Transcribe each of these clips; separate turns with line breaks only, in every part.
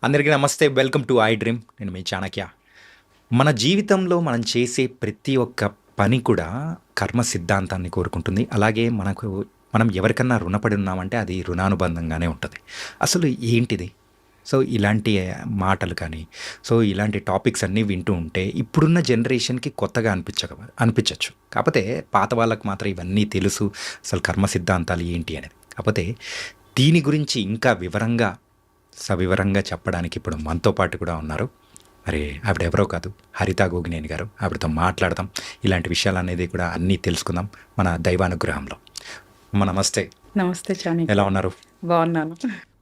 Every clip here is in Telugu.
అందరికీ నమస్తే. Welcome to I dream. నేను మీ చాణక్య. మన జీవితంలో మనం చేసే ప్రతి ఒక్క పని కూడా కర్మ సిద్ధాంతాన్ని కోరుకుంటుంది. అలాగే మనం ఎవరికన్నా రుణపడి ఉన్నామంటే అది రుణానుబంధంగానే ఉంటుంది. అసలు ఏంటిది? సో ఇలాంటి మాటలు కానీ, సో ఇలాంటి టాపిక్స్ అన్నీ వింటూ ఉంటే ఇప్పుడున్న జనరేషన్కి కొత్తగా అనిపించవచ్చు. కాకపోతే పాత వాళ్ళకి మాత్రం ఇవన్నీ తెలుసు, అసలు కర్మ సిద్ధాంతాలు ఏంటి అనేది. కాకపోతే దీని గురించి ఇంకా సవివరంగా చెప్పడానికి ఇప్పుడు మనతో పాటు కూడా ఉన్నారు. మరి ఆవిడ ఎవరో కాదు, హరిత గోగినేని గారు. ఆవిడతో మాట్లాడదాం, ఇలాంటి విషయాలు అనేది కూడా అన్నీ తెలుసుకుందాం మన దైవానుగ్రహంలో. అమ్మ నమస్తే.
నమస్తే చాణి,
ఎలా ఉన్నారు?
బాగున్నాను.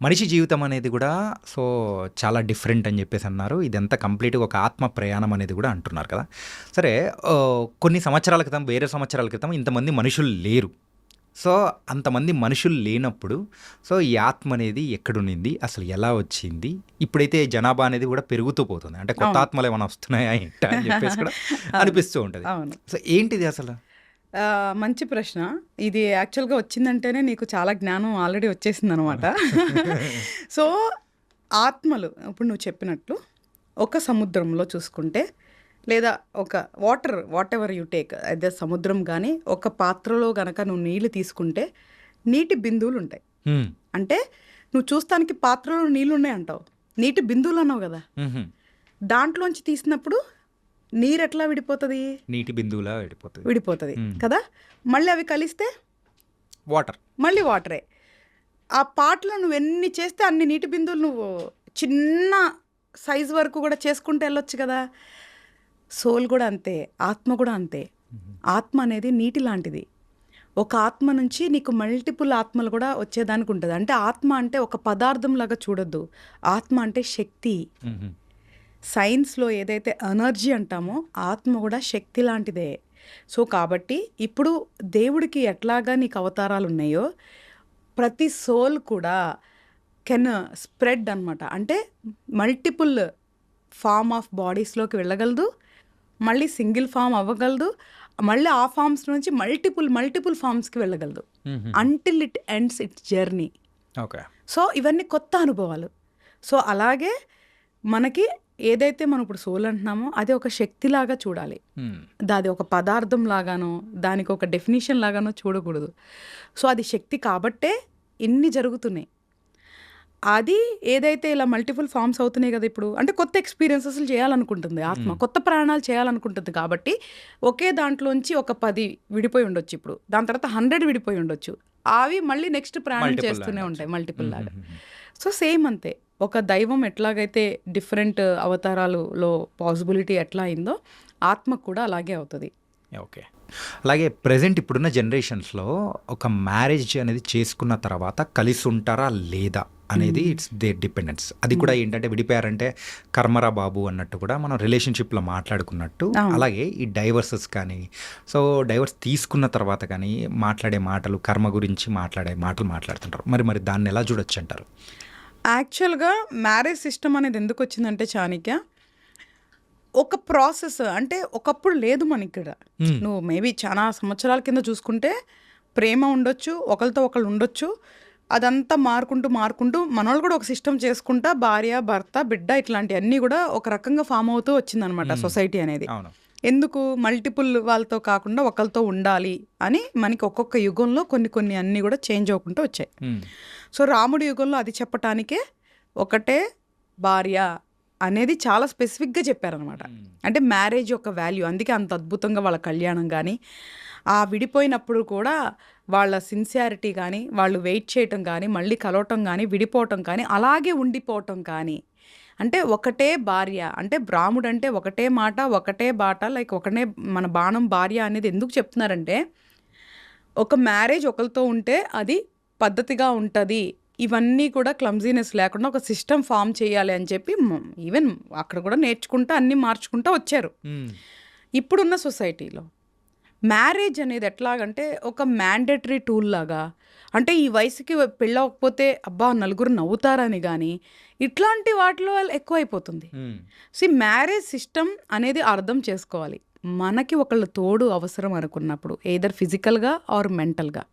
మనిషి జీవితం అనేది కూడా సో చాలా డిఫరెంట్ అని చెప్పేసి అన్నారు. ఇదంతా కంప్లీట్గా ఒక ఆత్మ ప్రయాణం అనేది కూడా అంటున్నారు కదా. సరే, కొన్ని సంవత్సరాల క్రితం, వేరే సంవత్సరాల క్రితం ఇంతమంది మనుషులు లేరు. సో అంతమంది మనుషులు లేనప్పుడు సో ఈ ఆత్మ అనేది ఎక్కడుండింది, అసలు ఎలా వచ్చింది? ఇప్పుడైతే జనాభా అనేది కూడా పెరుగుతూ పోతుంది. అంటే కొత్త
అవును.
ఆత్మలు ఏమైనా వస్తున్నాయా ఏంటా అని చెప్పేసి కూడా అనిపిస్తూ ఉంటుంది.
అవును.
సో ఏంటిది అసలు?
మంచి ప్రశ్న. ఇది యాక్చువల్గా వచ్చిందంటేనే నీకు చాలా జ్ఞానం ఆల్రెడీ వచ్చేసింది అనమాట. సో ఆత్మలు ఇప్పుడు నువ్వు చెప్పినట్లు ఒక సముద్రంలో చూసుకుంటే, లేదా ఒక వాట్ ఎవర్ యు టేక్, అదే సముద్రం కానీ ఒక పాత్రలో గనక నువ్వు నీళ్లు తీసుకుంటే నీటి బిందువులు ఉంటాయి.
హ్మ్.
అంటే నువ్వు చూస్తానికి పాత్రలో నీళ్ళు ఉన్నాయి అంటావు, నీటి బిందువులు అన్నావు కదా.
మ్హూ.
దాంట్లోంచి తీసినప్పుడు నీరు ఎట్లా విడిపోతుంది?
నీటి బిందువులా వెళ్ళిపోతుంది.
విడిపోతుంది
మ్మ్.
కదా. మళ్ళీ అవి కలిస్తే
వాటర్.
మళ్ళీ వాటరే. ఆ పాటలో నువ్వు ఎన్ని చేస్తే అన్ని నీటి బిందువులు నువ్వు చిన్న సైజు వరకు కూడా చేసుకుంటూ వెళ్ళొచ్చు కదా. సోల్ కూడా అంతే, ఆత్మ కూడా అంతే. ఆత్మ అనేది నీటి లాంటిది. ఒక ఆత్మ నుంచి నీకు మల్టిపుల్ ఆత్మలు కూడా వచ్చేదానికి ఉంటుంది. అంటే ఆత్మ అంటే ఒక పదార్థం లాగా చూడొద్దు. ఆత్మ అంటే శక్తి.
మ్హూ.
సైన్స్లో ఏదైతే ఎనర్జీ అంటామో ఆత్మ కూడా శక్తి లాంటిదే. సో కాబట్టి ఇప్పుడు దేవుడికి ఎట్లాగా నీకు అవతారాలు ఉన్నాయో ప్రతి సోల్ కూడా కెన్ స్ప్రెడ్ అనమాట. అంటే మల్టిపుల్ ఫామ్ ఆఫ్ బాడీస్లోకి వెళ్ళగలదు, మళ్ళీ సింగిల్ ఫామ్ అవ్వగలదు, మళ్ళీ ఆ ఫామ్స్ నుంచి మల్టిపుల్ ఫామ్స్కి వెళ్ళగలదు
మ్హూ.
Until it ends it's journey.
Okay.
So ఇవన్నీ కొత్త అనుభవాలు. సో అలాగే మనకి ఏదైతే మనం ఇప్పుడు సోల్ అంటున్నామో అది ఒక శక్తిలాగా చూడాలి.
మ్.
అది ఒక పదార్థం లాగానో దానికి ఒక డెఫినేషన్ లాగానో చూడకూడదు. సో అది శక్తి కాబట్టే ఇన్ని జరుగుతున్నాయి. అది ఏదైతే ఇలా మల్టిపుల్ ఫామ్స్ అవుతున్నాయి కదా ఇప్పుడు, అంటే కొత్త ఎక్స్పీరియన్సెస్ చేయాలనుకుంటుంది ఆత్మ, కొత్త ప్రయాణాలు చేయాలనుకుంటుంది. కాబట్టి ఒకే దాంట్లోంచి ఒక 10 విడిపోయి ఉండొచ్చు, ఇప్పుడు దాని తర్వాత 100 విడిపోయి ఉండొచ్చు. అవి మళ్ళీ నెక్స్ట్ ప్రయాణం
Multiple
చేస్తూనే
లాగా.
ఉంటాయి, మల్టిపుల్ లాగా.
మ్మ్.
సో సేమ్ అంతే, ఒక దైవం ఎట్లాగైతే డిఫరెంట్ అవతారాలలో పాసిబిలిటీ ఎట్లా అయిందో ఆత్మకు కూడా అలాగే అవుతుంది.
ఓకే. అలాగే ప్రజెంట్ ఇప్పుడున్న జనరేషన్స్లో ఒక మ్యారేజ్ అనేది చేసుకున్న తర్వాత కలిసి ఉంటారా లేదా అనేది ఇట్స్ దేర్ డిపెండెన్స్. అది కూడా ఏంటంటే విడిపోయారంటే కర్మరా బాబు అన్నట్టు కూడా మనం రిలేషన్షిప్లో మాట్లాడుకున్నట్టు,
అవును.
అలాగే ఈ డైవర్సెస్ కానీ, సో డైవర్స్ తీసుకున్న తర్వాత కానీ మాట్లాడే మాటలు, కర్మ గురించి మాట్లాడే మాటలు మాట్లాడుతుంటారు. మరి దాన్ని ఎలా చూడొచ్చు అంటారు?
యాక్చువల్గా మ్యారేజ్ సిస్టమ్ అనేది ఎందుకు వచ్చిందంటే చాణిక్య, ఒక ప్రాసెస్. అంటే ఒకప్పుడు లేదు మన ఇక్కడ.
Hmm.
నువ్వు మేబీ చాలా సంవత్సరాల కింద చూసుకుంటే ప్రేమ ఉండొచ్చు, ఒకరితో ఒకళ్ళు ఉండొచ్చు, అదంతా మారుకుంటూ మనోళ్ళు కూడా ఒక సిస్టమ్ చేసుకుంటా భార్య భర్త బిడ్డ ఇట్లాంటివన్నీ కూడా ఒక రకంగా ఫామ్ అవుతూ వచ్చిందనమాట సొసైటీ అనేది.
అవును.
ఎందుకు మల్టిపుల్ వాళ్ళతో కాకుండా ఒకరితో ఉండాలి అని మనకి ఒక్కొక్క యుగంలో కొన్ని అన్నీ కూడా చేంజ్ అవ్వకుంటూ వచ్చాయి.
మ్.
సో రాముడి యుగంలో అది చెప్పటానికే ఒకటే భార్య అనేది చాలా స్పెసిఫిక్గా చెప్పారనమాట. అంటే మ్యారేజ్ యొక్క వాల్యూ, అందుకే అంత అద్భుతంగా వాళ్ళ కళ్యాణం కానీ, ఆ విడిపోయినప్పుడు కూడా వాళ్ళ సిన్సియారిటీ కానీ, వాళ్ళు వెయిట్ చేయటం కానీ, మళ్ళీ కలవటం కానీ, విడిపోవటం కానీ, అలాగే ఉండిపోవటం కానీ. అంటే ఒకటే భార్య, అంటే బ్రాహ్ముడు అంటే ఒకటే మాట ఒకటే బాట, లైక్ ఒకటే మన బాణం భార్య అనేది ఎందుకు చెప్తున్నారంటే, ఒక మ్యారేజ్ ఒకరితో ఉంటే అది పద్ధతిగా ఉంటుంది, ఇవన్నీ కూడా క్లమ్జీనెస్ లేకుండా ఒక సిస్టమ్ ఫామ్ చేయాలి అని చెప్పి ఈవెన్ అక్కడ కూడా నేర్చుకుంటూ అన్నీ మార్చుకుంటూ వచ్చారు.
మ్.
ఇప్పుడున్న సొసైటీలో మ్యారేజ్ అనేది ఎట్లాగంటే ఒక మ్యాండేటరీ టూల్ లాగా, అంటే ఈ వయసుకి పెళ్ళవకపోతే అబ్బా నలుగురు నవ్వుతారని కానీ ఇట్లాంటి వాటిలో ఎక్కువైపోతుంది.
మ్.
మ్యారేజ్ సిస్టమ్ అనేది అర్థం చేసుకోవాలి. మనకి ఒకళ్ళు తోడు అవసరం అనుకున్నప్పుడు, ఎయిదర్ ఫిజికల్గా ఆర్ మెంటల్గా,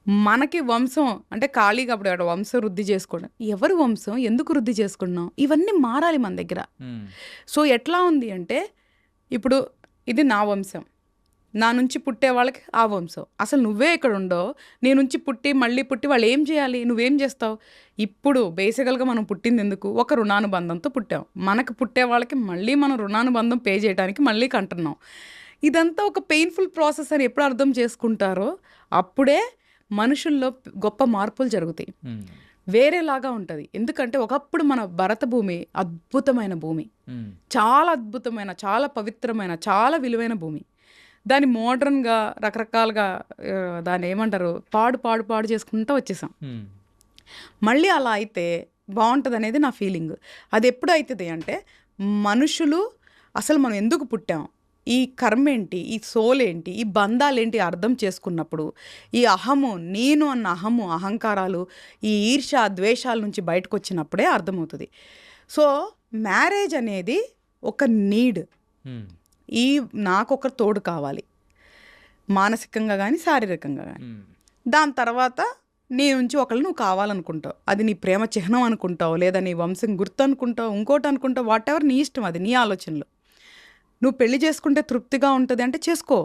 మనకి వంశం అంటే ఖాళీగా అప్పుడు ఆడ వంశం వృద్ధి చేసుకోవడం, ఎవరి వంశం ఎందుకు వృద్ధి చేసుకున్నాం, ఇవన్నీ మారాలి మన దగ్గర. సో ఎట్లా ఉంది అంటే ఇప్పుడు ఇది నా వంశం, నా నుంచి పుట్టే వాళ్ళకి ఆ వంశం. అసలు నువ్వే ఇక్కడ ఉండవు, నీ నుంచి పుట్టి మళ్ళీ పుట్టి వాళ్ళు ఏం చేయాలి, నువ్వేం చేస్తావు? ఇప్పుడు బేసికల్గా మనం పుట్టింది ఎందుకు? ఒక రుణానుబంధంతో పుట్టాం. మనకు పుట్టే వాళ్ళకి మళ్ళీ మనం రుణానుబంధం పే చేయడానికి మళ్ళీ కంటున్నాం. ఇదంతా ఒక పెయిన్ఫుల్ ప్రాసెస్ అని ఎప్పుడు అర్థం చేసుకుంటారో అప్పుడే మనుషుల్లో గొప్ప మార్పులు జరుగుతాయి. వేరేలాగా ఉంటుంది. ఎందుకంటే ఒకప్పుడు మన భరత భూమి అద్భుతమైన భూమి, చాలా అద్భుతమైన, చాలా పవిత్రమైన, చాలా విలువైన భూమి. దాన్ని మోడ్రన్గా రకరకాలుగా దాన్ని ఏమంటారు పాడు చేసుకుంటూ వచ్చేసాం. మళ్ళీ అలా అయితే బాగుంటుంది అనేది నా ఫీలింగ్. అది ఎప్పుడు అవుతుంది అంటే మనుషులు అసలు మనం ఎందుకు పుట్టాం, ఈ కర్మ ఏంటి, ఈ సోల్ ఏంటి, ఈ బంధాలేంటి అర్థం చేసుకున్నప్పుడు ఈ అహము, నేను అన్న అహము, అహంకారాలు, ఈ ఈర్ష ద్వేషాల నుంచి బయటకు వచ్చినప్పుడే అర్థమవుతుంది. సో మ్యారేజ్ అనేది ఒక నీడ్. ఈ నాకొక తోడు కావాలి, మానసికంగా కానీ శారీరకంగా కానీ. దాని తర్వాత నీ నుంచి ఒకళ్ళు నువ్వు కావాలనుకుంటావు, అది నీ ప్రేమ చిహ్నం అనుకుంటావు, లేదా నీ వంశం గుర్తు అనుకుంటావు, ఇంకోటి అనుకుంటావు, వాట్ ఎవర్ నీ ఇష్టం, అది నీ ఆలోచనలు. నువ్వు పెళ్లి చేసుకుంటే తృప్తిగా ఉంటుంది అంటే చేసుకో,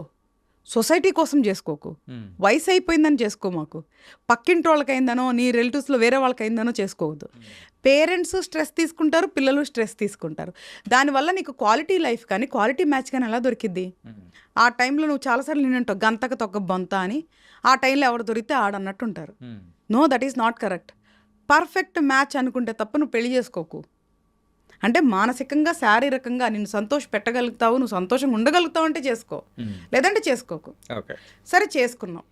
సొసైటీ కోసం చేసుకోకు. వయసు అయిపోయిందని చేసుకో, మాకు పక్కింటి వాళ్ళకైందనో నీ రిలేటివ్స్లో వేరే వాళ్ళకైందనో చేసుకోవద్దు. పేరెంట్స్ స్ట్రెస్ తీసుకుంటారు, పిల్లలు స్ట్రెస్ తీసుకుంటారు. దానివల్ల నీకు క్వాలిటీ లైఫ్ కానీ క్వాలిటీ మ్యాచ్ కానీ ఎలా దొరికిద్ది? ఆ టైంలో నువ్వు చాలాసార్లు నేనంటావు గంతకు తొక్క బొంత అని. ఆ టైంలో ఎవరు దొరికితే ఆడన్నట్టు ఉంటారు. No, that is not correct. Perfect match అనుకుంటే తప్ప నువ్వు పెళ్లి చేసుకోకు. అంటే మానసికంగా శారీరకంగా నిన్ను సంతోష పెట్టగలుగుతావు, నువ్వు సంతోషంగా ఉండగలుగుతావు అంటే చేసుకో, లేదంటే చేసుకోకు. సరే చేసుకున్నావు,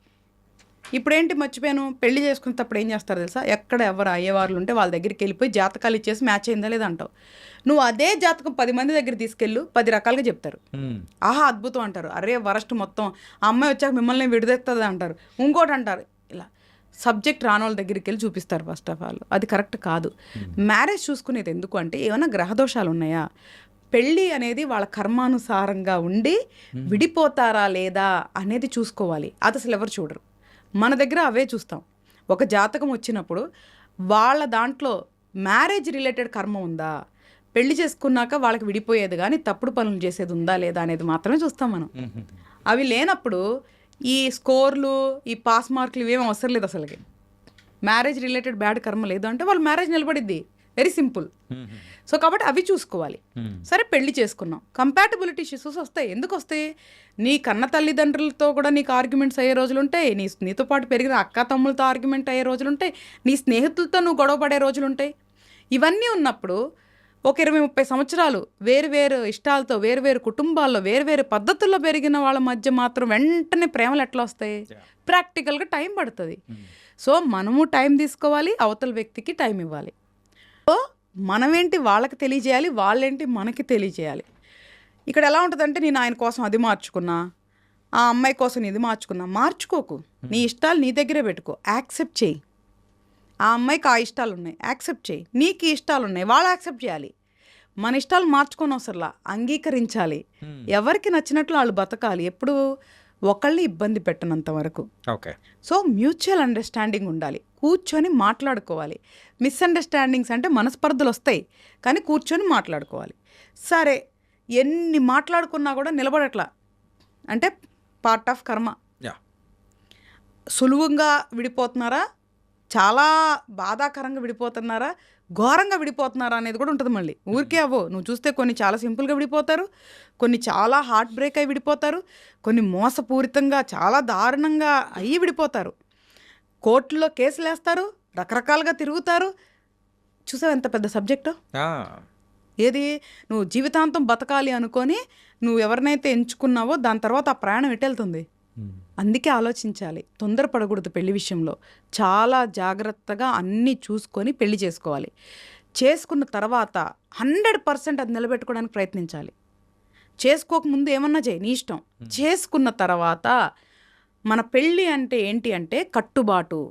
ఇప్పుడేంటి మర్చిపోయాను, పెళ్లి చేసుకునేటప్పుడు ఏం చేస్తారు తెలుసా? ఎక్కడ ఎవరు అయ్యేవాళ్ళు ఉంటే వాళ్ళ దగ్గరికి వెళ్ళిపోయి జాతకాలు ఇచ్చేసి మ్యాచ్ అయిందా లేదా అంటావు. నువ్వు అదే జాతకం 10 మంది దగ్గర తీసుకెళ్ళు, 10 రకాలుగా చెప్తారు. ఆహా అద్భుతం అంటారు, అరే వరస్ట్ మొత్తం ఆ అమ్మాయి వచ్చాక మిమ్మల్ని విడదెత్తది అంటారు, ఇంకోటి అంటారు. ఇలా సబ్జెక్ట్ రాని వాళ్ళ దగ్గరికి వెళ్ళి చూపిస్తారు. ఫస్ట్ ఆఫ్ ఆల్ అది కరెక్ట్ కాదు. మ్యారేజ్ చూసుకునేది ఎందుకు అంటే ఏమైనా గ్రహదోషాలు ఉన్నాయా, పెళ్ళి అనేది వాళ్ళ కర్మానుసారంగా ఉండి విడిపోతారా లేదా అనేది చూసుకోవాలి. అది అసలు ఎవరు చూడరు, మన దగ్గర అవే చూస్తాం. ఒక జాతకం వచ్చినప్పుడు వాళ్ళ దాంట్లో మ్యారేజ్ రిలేటెడ్ కర్మ ఉందా, పెళ్లి చేసుకున్నాక వాళ్ళకి విడిపోయేది కానీ తప్పుడు పనులు చేసేది ఉందా లేదా అనేది మాత్రమే చూస్తాం మనం. అవి లేనప్పుడు ఈ స్కోర్లు, ఈ పాస్ మార్కులు ఇవేం అవసరం లేదు అసలుకి. మ్యారేజ్ రిలేటెడ్ బ్యాడ్ కర్మ లేదు అంటే వాళ్ళు మ్యారేజ్ నిలబడిద్ది, వెరీ సింపుల్. సో కాబట్టి అవి చూసుకోవాలి. సరే పెళ్లి చేసుకున్నాం, కంపాటబిలిటీ ఇష్యూస్ వస్తాయి. ఎందుకు వస్తాయి? నీ కన్న తల్లిదండ్రులతో కూడా నీకు ఆర్గ్యుమెంట్స్ అయ్యే రోజులు ఉంటాయి, నీతో పాటు పెరిగిన అక్క తమ్ములతో ఆర్గ్యుమెంట్ అయ్యే రోజులు ఉంటాయి, నీ స్నేహితులతో నువ్వు గొడవ పడే రోజులు ఉంటాయి. ఇవన్నీ ఉన్నప్పుడు ఒక 20-30 సంవత్సరాలు వేరు ఇష్టాలతో వేరు కుటుంబాల్లో వేరు పద్ధతుల్లో పెరిగిన వాళ్ళ మధ్య మాత్రం వెంటనే ప్రేమలు ఎట్లా వస్తాయి? ప్రాక్టికల్గా టైం పడుతుంది. సో మనము టైం తీసుకోవాలి, అవతల వ్యక్తికి టైం ఇవ్వాలి. సో మనమేంటి వాళ్ళకి తెలియజేయాలి, వాళ్ళేంటి మనకి తెలియజేయాలి. ఇక్కడ ఎలా ఉంటుందంటే నేను ఆయన కోసం అది మార్చుకున్నా, ఆ అమ్మాయి కోసం ఇది మార్చుకున్నా. మార్చుకోకు, నీ ఇష్టాలు నీ దగ్గరే పెట్టుకో, యాక్సెప్ట్ చేయి. ఆ అమ్మాయికి ఆ ఇష్టాలు ఉన్నాయి, యాక్సెప్ట్ చేయి. నీకు ఇష్టాలు ఉన్నాయి, వాళ్ళు యాక్సెప్ట్ చేయాలి. మన ఇష్టాలు మార్చుకొని అవసరంలా, అంగీకరించాలి. ఎవరికి నచ్చినట్లు వాళ్ళు బతకాలి, ఎప్పుడు ఒకళ్ళని ఇబ్బంది పెట్టనంత వరకు.
ఓకే. సో
మ్యూచువల్ అండర్స్టాండింగ్ ఉండాలి, కూర్చొని మాట్లాడుకోవాలి. మిస్అండర్స్టాండింగ్స్ అంటే మనస్పర్ధలు వస్తాయి, కానీ కూర్చొని మాట్లాడుకోవాలి. సరే ఎన్ని మాట్లాడుకున్నా కూడా నిలబడట్లా అంటే పార్ట్ ఆఫ్ కర్మ. సులువుగా విడిపోతున్నారా, చాలా బాధాకరంగా విడిపోతున్నారా, ఘోరంగా విడిపోతున్నారా అనేది కూడా ఉంటుంది. మళ్ళీ ఊరికే అవ్వో, నువ్వు చూస్తే కొన్ని చాలా సింపుల్గా విడిపోతారు, కొన్ని చాలా హార్ట్ బ్రేక్ అయి విడిపోతారు, కొన్ని మోసపూరితంగా చాలా దారుణంగా అయ్యి విడిపోతారు. కోర్టులో కేసులు వేస్తారు, రకరకాలుగా తిరుగుతారు. చూసావు ఎంత పెద్ద సబ్జెక్టు. ఏది నువ్వు జీవితాంతం బతకాలి అనుకొని నువ్వు ఎవరినైతే ఎంచుకున్నావో దాని తర్వాత ఆ ప్రయాణం ఎటెళ్తుంది. అందుకే ఆలోచించాలి, తొందరపడకూడదు పెళ్లి విషయంలో. చాలా జాగ్రత్తగా అన్నీ చూసుకొని పెళ్లి చేసుకోవాలి. చేసుకున్న తర్వాత 100% అది నిలబెట్టుకోవడానికి ప్రయత్నించాలి. చేసుకోకముందు ఏమన్నా చేయి, నీ ఇష్టం. చేసుకున్న తర్వాత మన పెళ్ళి అంటే ఏంటి అంటే కట్టుబాటు.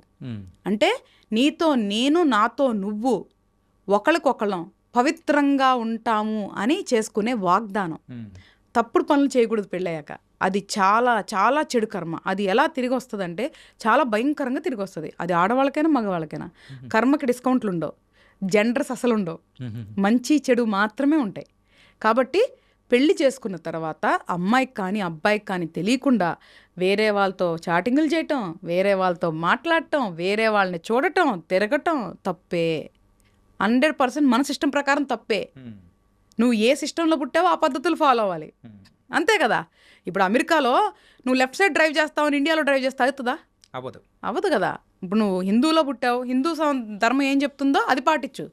అంటే నీతో నేను, నాతో నువ్వు, ఒకరికొకళ్ళం పవిత్రంగా ఉంటాము అని చేసుకునే వాగ్దానం. తప్పుడు పనులు చేయకూడదు పెళ్ళయ్యాక. అది చాలా చాలా చెడు కర్మ. అది ఎలా తిరిగి వస్తుందంటే చాలా భయంకరంగా తిరిగి వస్తుంది. అది ఆడవాళ్ళకైనా మగవాళ్ళకైనా. కర్మకి డిస్కౌంట్లు ఉండవు, జెండర్స్ అసలు ఉండవు, మంచి చెడు మాత్రమే ఉంటాయి. కాబట్టి పెళ్లి చేసుకున్న తర్వాత అమ్మాయికి కానీ అబ్బాయికి కానీ తెలియకుండా వేరే వాళ్ళతో చాటింగులు చేయటం, వేరే వాళ్ళతో మాట్లాడటం, వేరే వాళ్ళని చూడటం, తిరగటం తప్పే. 100% మన సిస్టమ్ ప్రకారం తప్పే. నువ్వు ఏ సిస్టంలో పుట్టావో ఆ పద్ధతులు ఫాలో అవ్వాలి, అంతే కదా. ఇప్పుడు అమెరికాలో నువ్వు లెఫ్ట్ సైడ్ డ్రైవ్ చేస్తావు, ఇండియాలో డ్రైవ్ చేస్తా అవుతుందా? అవ్వదు కదా. ఇప్పుడు నువ్వు హిందూలో పుట్టావు, హిందూ ధర్మం ఏం చెప్తుందో అది పాటించు.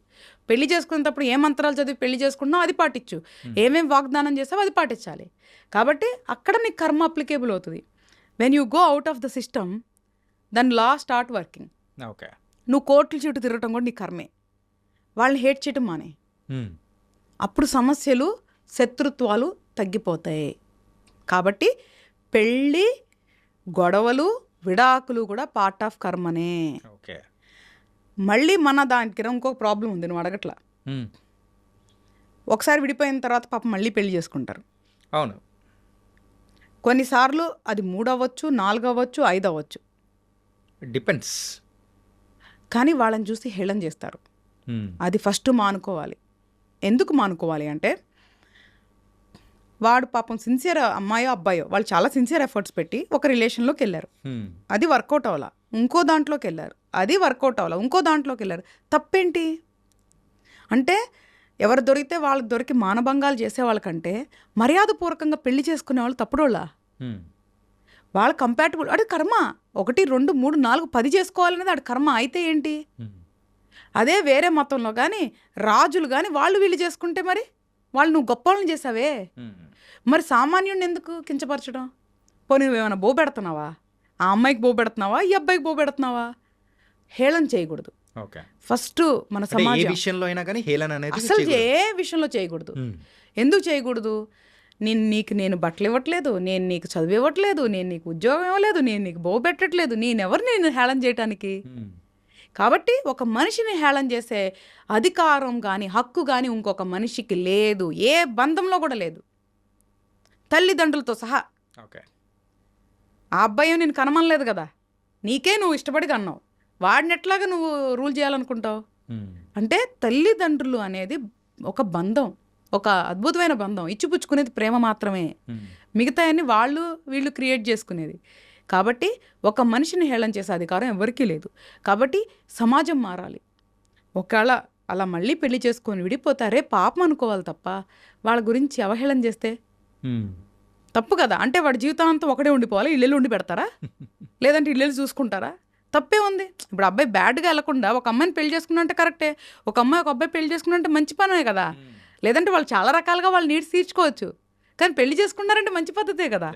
పెళ్లి చేసుకునేటప్పుడు ఏ మంత్రాలు చదివి పెళ్లి చేసుకుంటున్నావు అది పాటించు. ఏమేమి వాగ్దానం చేస్తావో అది పాటించాలి. కాబట్టి అక్కడ నీకు కర్మ అప్లికేబుల్ అవుతుంది. When you go out of the system then law start working.
Okay,
నువ్వు కోర్టుల చుట్టూ తిరగటం కూడా నీ కర్మే. వాళ్ళని హేట్ చేయటం మానే. అప్పుడు సమస్యలు, శత్రుత్వాలు తగ్గిపోతాయి. కాబట్టి పెళ్ళి, గొడవలు, విడాకులు కూడా పార్ట్ ఆఫ్ కర్మనే.
ఓకే.
మళ్ళీ మన దానికి ఇంకొక ప్రాబ్లం ఉంది, నువ్వు అడగట్లా. ఒకసారి విడిపోయిన తర్వాత పాపం మళ్ళీ పెళ్లి చేసుకుంటారు.
అవును.
కొన్నిసార్లు అది 3 అవ్వచ్చు, 4 అవ్వచ్చు, 5 అవ్వచ్చు,
డిపెండ్స్.
కానీ వాళ్ళని చూసి హేళన చేస్తారు. అది ఫస్ట్ మానుకోవాలి. ఎందుకు మానుకోవాలి అంటే, వాడు పాపం సిన్సియర్ అమ్మాయో అబ్బాయో వాళ్ళు చాలా సిన్సియర్ ఎఫర్ట్స్ పెట్టి ఒక రిలేషన్లోకి వెళ్ళారు, అది వర్కౌట్ అవ్వాలా. ఇంకో దాంట్లోకి వెళ్ళారు, అది వర్కౌట్ అవ్వాలా. ఇంకో దాంట్లోకి వెళ్ళారు, తప్పేంటి అంటే ఎవరు దొరికితే వాళ్ళకి దొరికి మానభంగాలు చేసే వాళ్ళకంటే మర్యాదపూర్వకంగా పెళ్లి చేసుకునే వాళ్ళు తప్పుడోళ్ళ. వాళ్ళ కంపాటబుల్, అది కర్మ. 1, 2, 3, 4, 10 చేసుకోవాలనేది అది కర్మ అయితే ఏంటి. అదే వేరే మతంలో కానీ రాజులు కానీ వాళ్ళు వీళ్ళు చేసుకుంటే మరి వాళ్ళు నువ్వు గొప్ప వాళ్ళని చేసావే, మరి సామాన్యుడిని ఎందుకు కించపరచడం? పోనీ నువ్వేమైనా బో పెడుతున్నావా? ఆ అమ్మాయికి బో పెడుతున్నావా, ఈ అబ్బాయికి బో పెడుతున్నావా? హేళన చేయకూడదు. ఫస్ట్ మన సమాజం
విషయంలో అయినా కానీ హేళన అనేది
అసలు ఏ విషయంలో చేయకూడదు. ఎందుకు చేయకూడదు? నేను బట్టలు ఇవ్వట్లేదు, నేను నీకు చదువు ఇవ్వట్లేదు, నేను నీకు ఉద్యోగం ఇవ్వలేదు, నేను నీకు బో పెట్టట్లేదు, నేను హేళన చేయటానికి. కాబట్టి ఒక మనిషిని హేళన చేసే అధికారం కానీ హక్కు కానీ ఇంకొక మనిషికి లేదు, ఏ బంధంలో కూడా లేదు, తల్లిదండ్రులతో సహా. ఆ అబ్బాయి నేను కనమనలేదు కదా, నీకే నువ్వు ఇష్టపడి కన్నావు, వాడిని ఎట్లాగా నువ్వు రూల్ చేయాలనుకుంటావు? అంటే తల్లిదండ్రులు అనేది ఒక బంధం, ఒక అద్భుతమైన బంధం. ఇచ్చిపుచ్చుకునేది ప్రేమ మాత్రమే, మిగతా అన్ని వాళ్ళు వీళ్ళు క్రియేట్ చేసుకునేది. కాబట్టి ఒక మనిషిని హేళన చేసే అధికారం ఎవరికీ లేదు. కాబట్టి సమాజం మారాలి. ఒకవేళ అలా మళ్ళీ పెళ్లి చేసుకొని విడిపోతారే పాపం అనుకోవాలి తప్ప వాళ్ళ గురించి అవహేళన చేస్తే తప్పు కదా. అంటే వాడి జీవితాంతం ఒకడే ఉండిపోవాలి, ఇల్లు ఉండి పెడతారా? లేదంటే ఇల్లు చూసుకుంటారా? తప్పే ఉంది. ఇప్పుడు అబ్బాయి బ్యాడ్గా వెళ్ళకుండా ఒక అమ్మాయిని పెళ్లి చేసుకున్నా అంటే కరెక్టే, ఒక అమ్మాయి ఒక అబ్బాయి పెళ్లి చేసుకున్నా అంటే మంచి పనే కదా. లేదంటే వాళ్ళు చాలా రకాలుగా వాళ్ళు నీడ్స్ తీర్చుకోవచ్చు, కానీ పెళ్లి చేసుకున్నారంటే మంచి పద్ధతే కదా.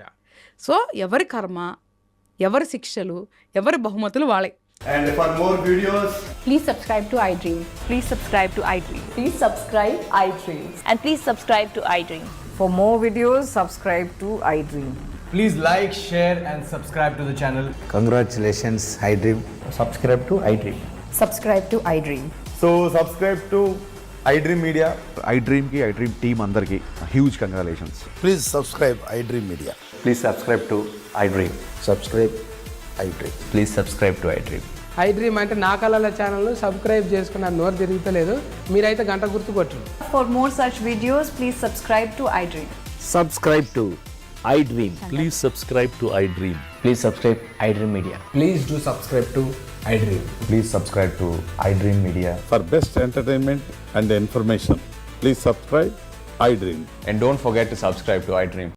సో ఎవరి కర్మ, ఎవరి శిక్షలు, ఎవరి బహుమతులు వాళ్ళే.
And for more videos,
Please subscribe to iDream.
Please subscribe to iDream.
Please subscribe iDream.
And please subscribe to iDream.
For more videos, subscribe to iDream.
please like, share and subscribe to the channel.
Congratulations, iDream.
Subscribe to iDream.
Subscribe to iDream.
So subscribe to iDream Media.
iDream ki iDream team andarki huge congratulations.
Please subscribe iDream Media.
Please subscribe to iDream.
Subscribe iDream.
Please subscribe to iDream.
iDream అంటే నా కళల ఛానల్ సబ్స్క్రైబ్ చేసుకున్న నోరు తిరుగుతలేదు, మీరైతే గంట గుర్తు కొట్టండి.
For more such videos, please subscribe to iDream.
Subscribe to iDream.
Please subscribe to iDream.
Please subscribe iDream Media.
Please do subscribe to iDream.
Please subscribe to iDream Media.
For best entertainment and information, please subscribe iDream.
And don't forget to subscribe to iDream.